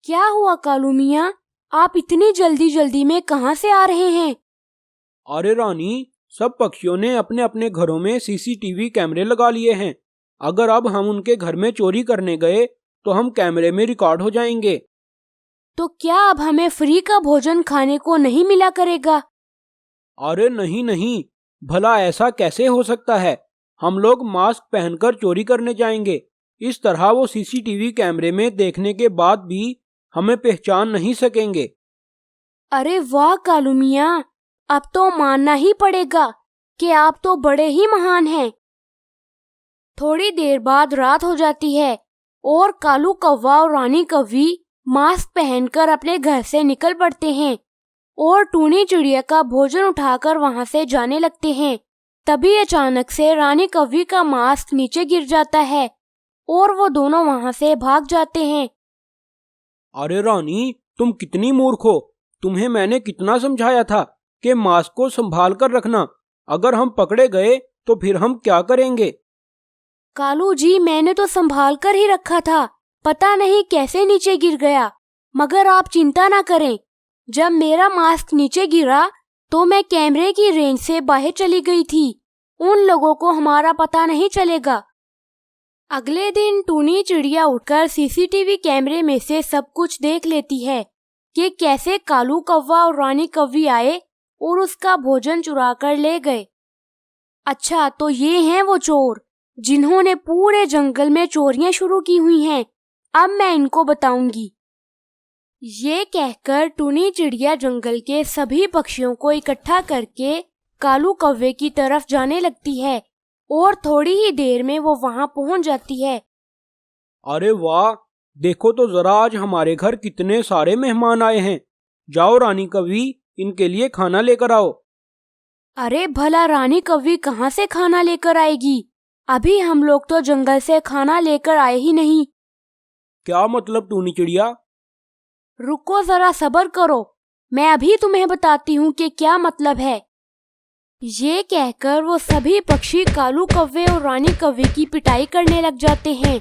क्या हुआ कालू मियाँ? आप इतनी जल्दी जल्दी में कहाँ से आ रहे हैं? अरे रानी, सब पक्षियों ने अपने अपने घरों में सीसीटीवी कैमरे लगा लिए हैं। अगर अब हम उनके घर में चोरी करने गए तो हम कैमरे में रिकॉर्ड हो जाएंगे। तो क्या अब हमें फ्री का भोजन खाने को नहीं मिला करेगा? अरे नहीं नहीं, भला ऐसा कैसे हो सकता है। हम लोग मास्क पहनकर चोरी करने जाएंगे। इस तरह वो सीसीटीवी कैमरे में देखने के बाद भी हमें पहचान नहीं सकेंगे। अरे वाह कालू मियाँ, अब तो मानना ही पड़ेगा कि आप तो बड़े ही महान हैं। थोड़ी देर बाद रात हो जाती है और कालू कौवा और रानी कौवी मास्क पहनकर अपने घर से निकल पड़ते हैं और टूनी चिड़िया का भोजन उठाकर वहां से जाने लगते हैं। तभी अचानक से रानी कौवी का मास्क नीचे गिर जाता है और वो दोनों वहां से भाग जाते हैं। अरे रानी, तुम कितनी मूर्ख हो। तुम्हें मैंने कितना समझाया था कि मास्क को संभाल कर रखना। अगर हम पकड़े गए तो फिर हम क्या करेंगे। कालू जी, मैंने तो संभाल कर ही रखा था, पता नहीं कैसे नीचे गिर गया। मगर आप चिंता ना करें, जब मेरा मास्क नीचे गिरा तो मैं कैमरे की रेंज से बाहर चली गई थी। उन लोगों को हमारा पता नहीं चलेगा। अगले दिन टूनी चिड़िया उठकर सीसीटीवी कैमरे में से सब कुछ देख लेती है कि कैसे कालू कौवा और रानी कौवी आए और उसका भोजन चुरा कर ले गए। अच्छा, तो ये हैं वो चोर जिन्होंने पूरे जंगल में चोरियां शुरू की हुई हैं। अब मैं इनको बताऊंगी। ये कहकर टूनी चिड़िया जंगल के सभी पक्षियों को इकट्ठा करके कालू कौवे की तरफ जाने लगती है और थोड़ी ही देर में वो वहां पहुंच जाती है। अरे वाह, देखो तो जरा आज हमारे घर कितने सारे मेहमान आए हैं। जाओ रानी कवि, इनके लिए खाना लेकर आओ। अरे भला रानी कौवी कहाँ से खाना लेकर आएगी? अभी हम लोग तो जंगल से खाना लेकर आए ही नहीं। क्या मतलब टूनी चिड़िया? रुको जरा, सब्र करो, मैं अभी तुम्हें बताती हूँ कि क्या मतलब है। ये कहकर वो सभी पक्षी कालू कौवे और रानी कौवे की पिटाई करने लग जाते हैं।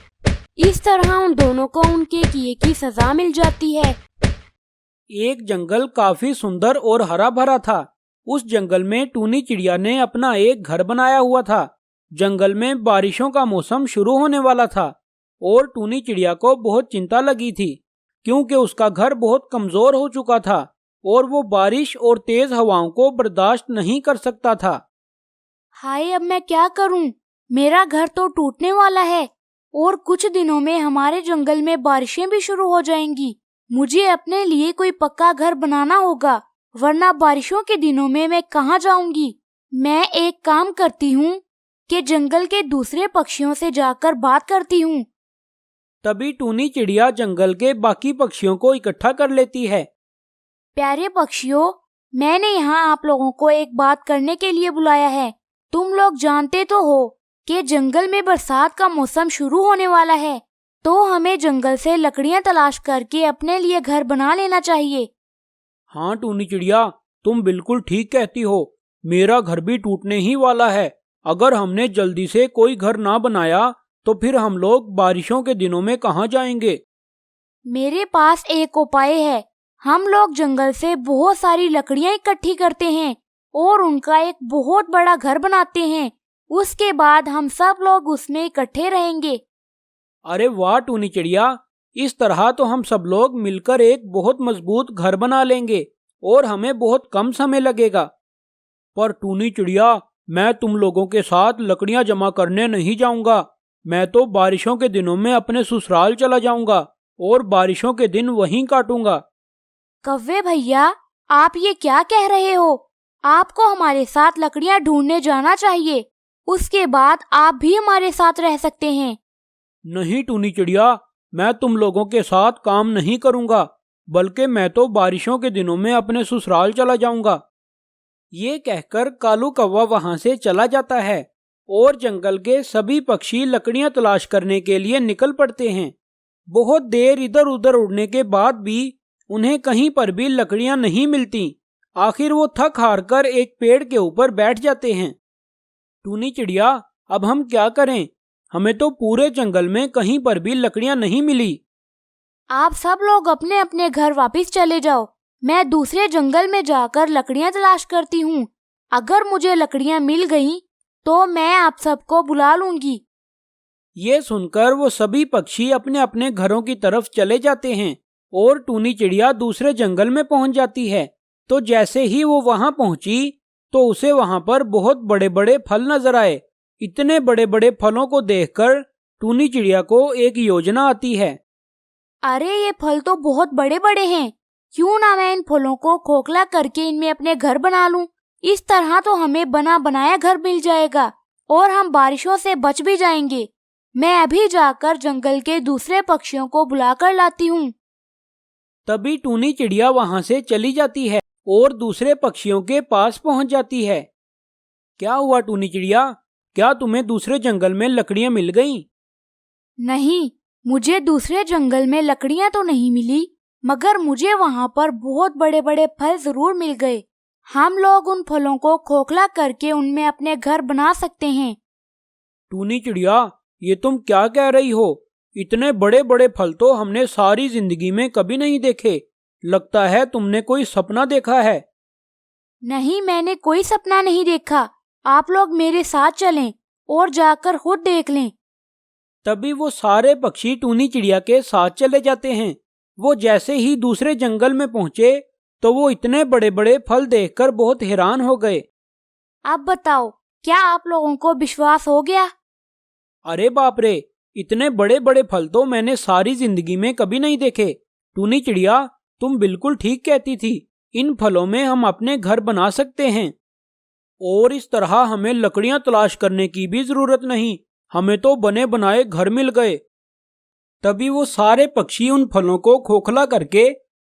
इस तरह उन दोनों को उनके किए की सजा मिल जाती है। एक जंगल काफी सुंदर और हरा भरा था। उस जंगल में टूनी चिड़िया ने अपना एक घर बनाया हुआ था। जंगल में बारिशों का मौसम शुरू होने वाला था और टूनी चिड़िया को बहुत चिंता लगी थी, क्योंकि उसका घर बहुत कमजोर हो चुका था और वो बारिश और तेज हवाओं को बर्दाश्त नहीं कर सकता था। हाय, अब मैं क्या करूं? मेरा घर तो टूटने वाला है और कुछ दिनों में हमारे जंगल में बारिशें भी शुरू हो जाएंगी। मुझे अपने लिए कोई पक्का घर बनाना होगा, वरना बारिशों के दिनों में मैं कहाँ जाऊंगी। मैं एक काम करती हूँ कि जंगल के दूसरे पक्षियों से जाकर बात करती हूँ। तभी टूनी चिड़िया जंगल के बाकी पक्षियों को इकट्ठा कर लेती है। प्यारे पक्षियों, मैंने यहाँ आप लोगों को एक बात करने के लिए बुलाया है। तुम लोग जानते तो हो कि जंगल में बरसात का मौसम शुरू होने वाला है, तो हमें जंगल से लकड़ियाँ तलाश करके अपने लिए घर बना लेना चाहिए। हाँ टूनी चिड़िया, तुम बिल्कुल ठीक कहती हो। मेरा घर भी टूटने ही वाला है। अगर हमने जल्दी से कोई घर ना बनाया तो फिर हम लोग बारिशों के दिनों में कहाँ जाएंगे। मेरे पास एक उपाय है। हम लोग जंगल से बहुत सारी लकड़ियाँ इकट्ठी करते हैं और उनका एक बहुत बड़ा घर बनाते हैं। उसके बाद हम सब लोग उसमें इकट्ठे रहेंगे। अरे वाह टूनी चिड़िया, इस तरह तो हम सब लोग मिलकर एक बहुत मजबूत घर बना लेंगे और हमें बहुत कम समय लगेगा। पर टूनी चिड़िया, मैं तुम लोगों के साथ लकड़ियां जमा करने नहीं जाऊंगा। मैं तो बारिशों के दिनों में अपने ससुराल चला जाऊंगा और बारिशों के दिन वहीं काटूंगा। कव्वे भैया, आप ये क्या कह रहे हो? आपको हमारे साथ लकड़ियाँ ढूंढने जाना चाहिए। उसके बाद आप भी हमारे साथ रह सकते हैं। नहीं टूनी चिड़िया, मैं तुम लोगों के साथ काम नहीं करूंगा, बल्कि मैं तो बारिशों के दिनों में अपने ससुराल चला जाऊंगा। ये कहकर कालू कौवा वहां से चला जाता है और जंगल के सभी पक्षी लकड़ियां तलाश करने के लिए निकल पड़ते हैं। बहुत देर इधर उधर उड़ने के बाद भी उन्हें कहीं पर भी लकड़ियां नहीं मिलती। आखिर वो थक हार कर एक पेड़ के ऊपर बैठ जाते हैं। टूनी चिड़िया, अब हम क्या करें? हमें तो पूरे जंगल में कहीं पर भी लकड़ियां नहीं मिली। आप सब लोग अपने अपने घर वापस चले जाओ। मैं दूसरे जंगल में जाकर लकड़ियां तलाश करती हूँ। अगर मुझे लकड़ियां मिल गईं, तो मैं आप सबको बुला लूंगी। ये सुनकर वो सभी पक्षी अपने अपने घरों की तरफ चले जाते हैं और टूनी चिड़िया दूसरे जंगल में पहुंच जाती है। तो जैसे ही वो वहां पहुंची तो उसे वहां पर बहुत बड़े बड़े फल नजर आए। इतने बड़े बड़े फलों को देखकर टूनी चिड़िया को एक योजना आती है। अरे ये फल तो बहुत बड़े बड़े हैं। क्यों ना मैं इन फलों को खोखला करके इनमें अपने घर बना लूं। इस तरह तो हमें बना बनाया घर मिल जाएगा और हम बारिशों से बच भी जाएंगे। मैं अभी जाकर जंगल के दूसरे पक्षियों को बुलाकर लाती हूँ। तभी टूनी चिड़िया वहां से चली जाती है और दूसरे पक्षियों के पास पहुंच जाती है। क्या हुआ टूनी चिड़िया, क्या तुम्हें दूसरे जंगल में लकड़ियां मिल गईं? नहीं, मुझे दूसरे जंगल में लकड़ियां तो नहीं मिली, मगर मुझे वहाँ पर बहुत बड़े बड़े फल जरूर मिल गए। हम लोग उन फलों को खोखला करके उनमें अपने घर बना सकते हैं। टूनी चिड़िया, ये तुम क्या कह रही हो? इतने बड़े बड़े फल तो हमने सारी जिंदगी में कभी नहीं देखे। लगता है तुमने कोई सपना देखा है। नहीं, मैंने कोई सपना नहीं देखा। आप लोग मेरे साथ चलें और जाकर खुद देख लें। तभी वो सारे पक्षी टूनी चिड़िया के साथ चले जाते हैं। वो जैसे ही दूसरे जंगल में पहुंचे तो वो इतने बड़े बड़े फल देखकर बहुत हैरान हो गए। अब बताओ, क्या आप लोगों को विश्वास हो गया? अरे बाप रे, इतने बड़े बड़े फल तो मैंने सारी जिंदगी में कभी नहीं देखे। टूनी चिड़िया, तुम बिल्कुल ठीक कहती थी। इन फलों में हम अपने घर बना सकते हैं और इस तरह हमें लकड़ियां तलाश करने की भी जरूरत नहीं। हमें तो बने बनाए घर मिल गए। तभी वो सारे पक्षी उन फलों को खोखला करके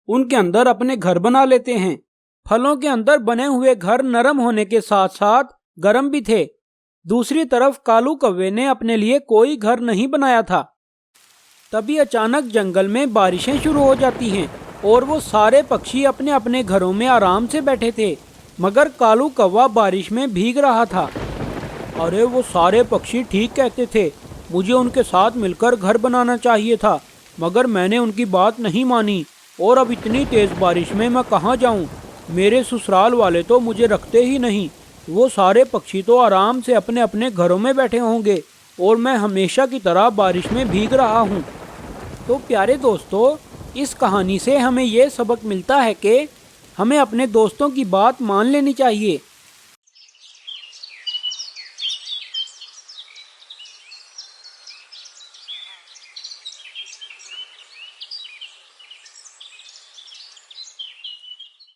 उनके अंदर अपने घर बना लेते हैं। फलों के अंदर बने हुए घर नरम होने के साथ साथ गर्म भी थे। दूसरी तरफ कालू कौवे ने अपने लिए कोई घर नहीं बनाया था। तभी अचानक जंगल में बारिशें शुरू हो जाती हैं और वो सारे पक्षी अपने अपने घरों में आराम से बैठे थे, मगर कालू कौवा बारिश में भीग रहा था। अरे वो सारे पक्षी ठीक कहते थे, मुझे उनके साथ मिलकर घर बनाना चाहिए था, मगर मैंने उनकी बात नहीं मानी और अब इतनी तेज बारिश में मैं कहाँ जाऊँ। मेरे ससुराल वाले तो मुझे रखते ही नहीं। वो सारे पक्षी तो आराम से अपने अपने घरों में बैठे होंगे और मैं हमेशा की तरह बारिश में भीग रहा हूँ। तो प्यारे दोस्तों, इस कहानी से हमें ये सबक मिलता है कि हमें अपने दोस्तों की बात मान लेनी चाहिए।